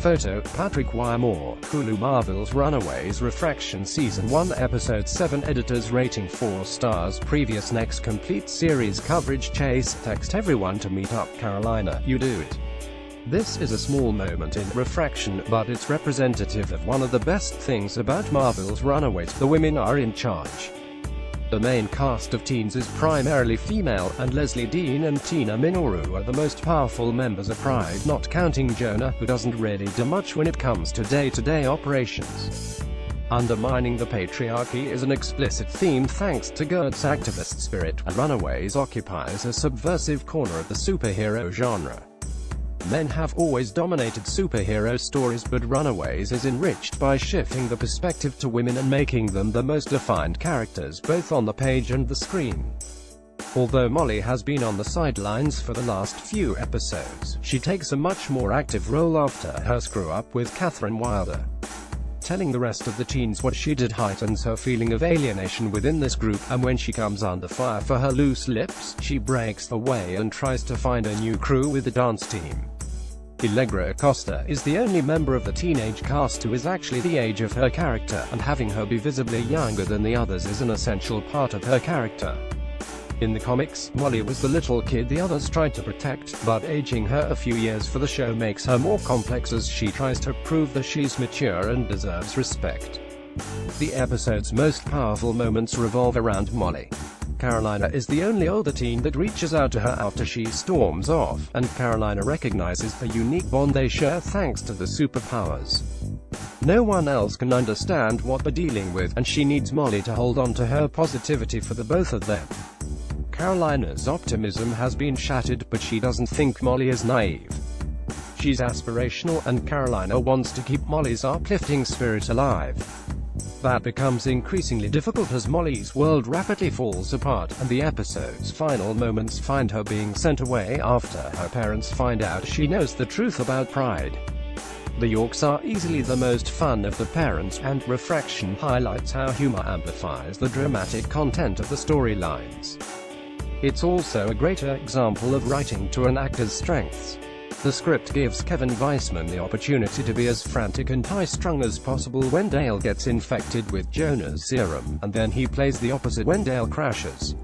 Photo, Patrick Wymore, Hulu. Marvel's Runaways Refraction Season 1 Episode 7 Editors rating 4 stars. Previous next complete series coverage. Chase, text everyone to meet up. Karolina, you do it. This is a small moment in Refraction, but it's representative of one of the best things about Marvel's Runaways: the women are in charge. The main cast of teens is primarily female, and Leslie Dean and Tina Minoru are the most powerful members of Pride, not counting Jonah, who doesn't really do much when it comes to day-to-day operations. Undermining the patriarchy is an explicit theme thanks to Gert's activist spirit, and Runaways occupies a subversive corner of the superhero genre. Men have always dominated superhero stories, but Runaways is enriched by shifting the perspective to women and making them the most defined characters both on the page and the screen. Although Molly has been on the sidelines for the last few episodes, she takes a much more active role after her screw-up with Catherine Wilder. Telling the rest of the teens what she did heightens her feeling of alienation within this group, and when she comes under fire for her loose lips, she breaks away and tries to find a new crew with the dance team. Allegra Acosta is the only member of the teenage cast who is actually the age of her character, and having her be visibly younger than the others is an essential part of her character. In the comics, Molly was the little kid the others tried to protect, but aging her a few years for the show makes her more complex as she tries to prove that she's mature and deserves respect. The episode's most powerful moments revolve around Molly. Karolina is the only older teen that reaches out to her after she storms off, and Karolina recognizes the unique bond they share thanks to the superpowers. No one else can understand what they're dealing with, and she needs Molly to hold on to her positivity for the both of them. Karolina's optimism has been shattered, but she doesn't think Molly is naive. She's aspirational, and Karolina wants to keep Molly's uplifting spirit alive. That becomes increasingly difficult as Molly's world rapidly falls apart, and the episode's final moments find her being sent away after her parents find out she knows the truth about Pride. The Yorks are easily the most fun of the parents, and Refraction highlights how humor amplifies the dramatic content of the storylines. It's also a great example of writing to an actor's strengths. The script gives Kevin Weissman the opportunity to be as frantic and high-strung as possible when Dale gets infected with Jonah's serum, and then he plays the opposite when Dale crashes.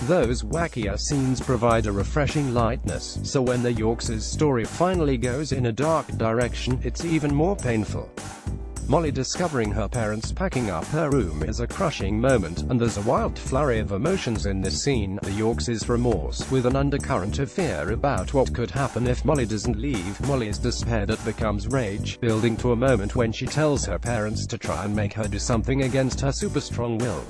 Those wackier scenes provide a refreshing lightness, so when the Yorks' story finally goes in a dark direction, it's even more painful. Molly discovering her parents packing up her room is a crushing moment, and there's a wild flurry of emotions in this scene. The Yorks' remorse, with an undercurrent of fear about what could happen if Molly doesn't leave. Molly's despair that becomes rage, building to a moment when she tells her parents to try and make her do something against her super-strong will.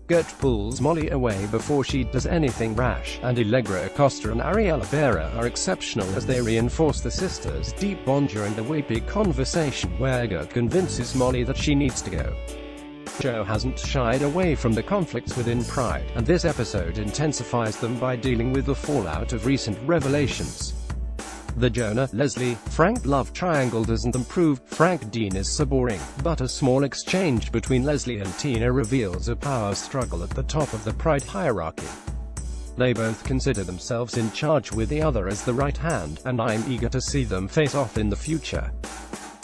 Gert pulls Molly away before she does anything rash, and Allegra Acosta and Ariella Vera are exceptional as they reinforce the sisters' deep bond during the weepy conversation where Gert convinces Molly that she needs to go. Joe hasn't shied away from the conflicts within Pride, and this episode intensifies them by dealing with the fallout of recent revelations. The Jonah, Leslie, Frank love triangle doesn't improve. Frank Dean is so boring, but a small exchange between Leslie and Tina reveals a power struggle at the top of the Pride hierarchy. They both consider themselves in charge with the other as the right hand, and I'm eager to see them face off in the future.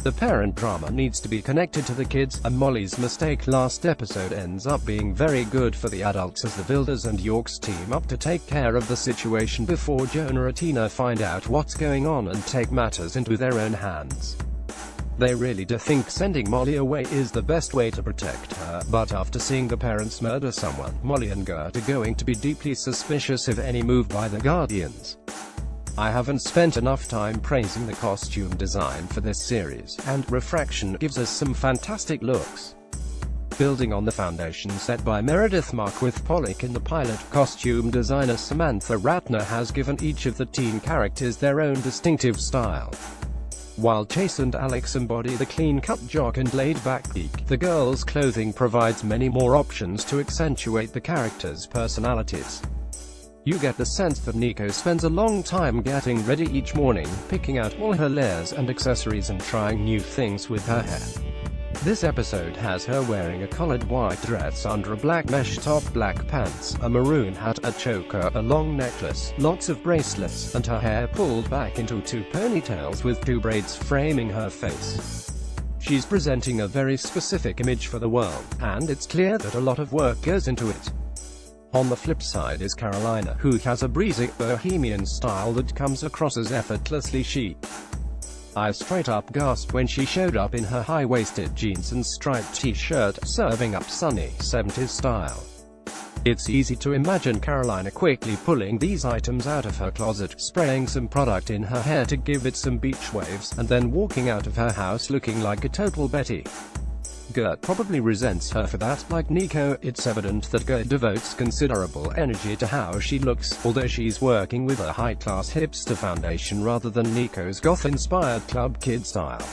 The parent drama needs to be connected to the kids, and Molly's mistake last episode ends up being very good for the adults as the Builders and Yorks team up to take care of the situation before Jonah and Tina find out what's going on and take matters into their own hands. They really do think sending Molly away is the best way to protect her, but after seeing the parents murder someone, Molly and Gert are going to be deeply suspicious of any move by the Guardians. I haven't spent enough time praising the costume design for this series, and Refraction gives us some fantastic looks. Building on the foundation set by Meredith Mark with Pollock in the pilot, costume designer Samantha Ratner has given each of the teen characters their own distinctive style. While Chase and Alex embody the clean-cut jock and laid-back geek, the girls' clothing provides many more options to accentuate the characters' personalities. You get the sense that Nico spends a long time getting ready each morning, picking out all her layers and accessories and trying new things with her hair. This episode has her wearing a collared white dress under a black mesh top, black pants, a maroon hat, a choker, a long necklace, lots of bracelets, and her hair pulled back into 2 ponytails with 2 braids framing her face. She's presenting a very specific image for the world, and it's clear that a lot of work goes into it. On the flip side is Karolina, who has a breezy, bohemian style that comes across as effortlessly chic. I straight up gasped when she showed up in her high-waisted jeans and striped t-shirt, serving up sunny 70s style. It's easy to imagine Karolina quickly pulling these items out of her closet, spraying some product in her hair to give it some beach waves, and then walking out of her house looking like a total Betty. Gert probably resents her for that. Like Nico, it's evident that Gert devotes considerable energy to how she looks, although she's working with a high-class hipster foundation rather than Nico's goth-inspired club kid style.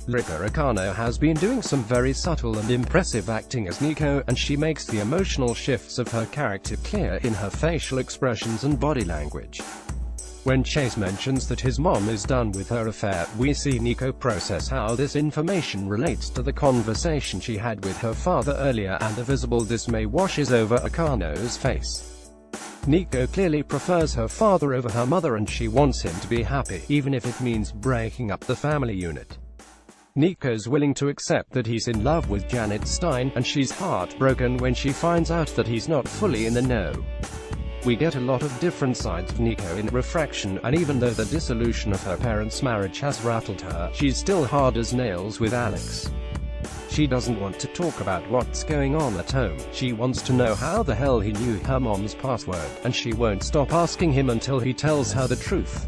Rika Akano has been doing some very subtle and impressive acting as Nico, and she makes the emotional shifts of her character clear in her facial expressions and body language. When Chase mentions that his mom is done with her affair, we see Nico process how this information relates to the conversation she had with her father earlier, and a visible dismay washes over Akano's face. Nico clearly prefers her father over her mother, and she wants him to be happy, even if it means breaking up the family unit. Nico's willing to accept that he's in love with Janet Stein, and she's heartbroken when she finds out that he's not fully in the know. We get a lot of different sides of Nico in Refraction, and even though the dissolution of her parents' marriage has rattled her, she's still hard as nails with Alex. She doesn't want to talk about what's going on at home, she wants to know how the hell he knew her mom's password, and she won't stop asking him until he tells her the truth.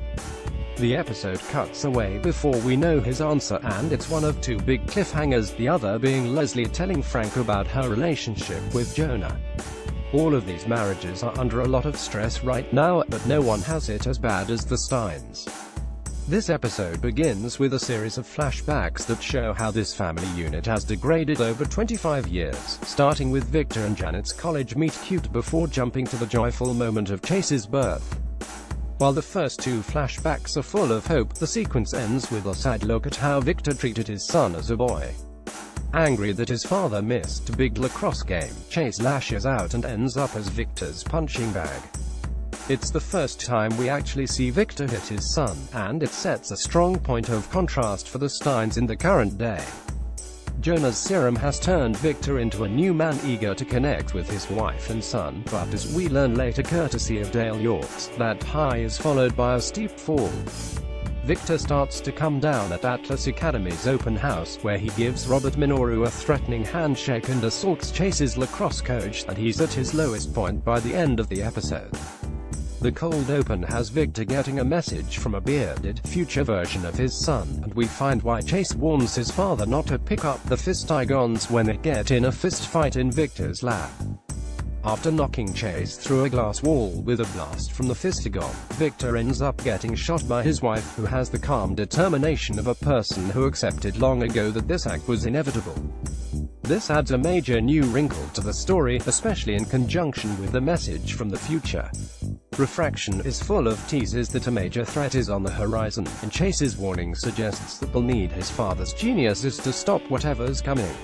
The episode cuts away before we know his answer, and it's one of 2 big cliffhangers, the other being Leslie telling Frank about her relationship with Jonah. All of these marriages are under a lot of stress right now, but no one has it as bad as the Steins. This episode begins with a series of flashbacks that show how this family unit has degraded over 25 years, starting with Victor and Janet's college meet-cute before jumping to the joyful moment of Chase's birth. While the first 2 flashbacks are full of hope, the sequence ends with a sad look at how Victor treated his son as a boy. Angry that his father missed a big lacrosse game, Chase lashes out and ends up as Victor's punching bag. It's the first time we actually see Victor hit his son, and it sets a strong point of contrast for the Steins in the current day. Jonah's serum has turned Victor into a new man eager to connect with his wife and son, but as we learn later courtesy of Dale Yorks, that high is followed by a steep fall. Victor starts to come down at Atlas Academy's open house, where he gives Robert Minoru a threatening handshake and assaults Chase's lacrosse coach, and he's at his lowest point by the end of the episode. The cold open has Victor getting a message from a bearded, future version of his son, and we find why Chase warns his father not to pick up the fistigons when they get in a fist fight in Victor's lab. After knocking Chase through a glass wall with a blast from the fistigon, Victor ends up getting shot by his wife, who has the calm determination of a person who accepted long ago that this act was inevitable. This adds a major new wrinkle to the story, especially in conjunction with the message from the future. Refraction is full of teases that a major threat is on the horizon, and Chase's warning suggests that we'll need his father's geniuses to stop whatever's coming.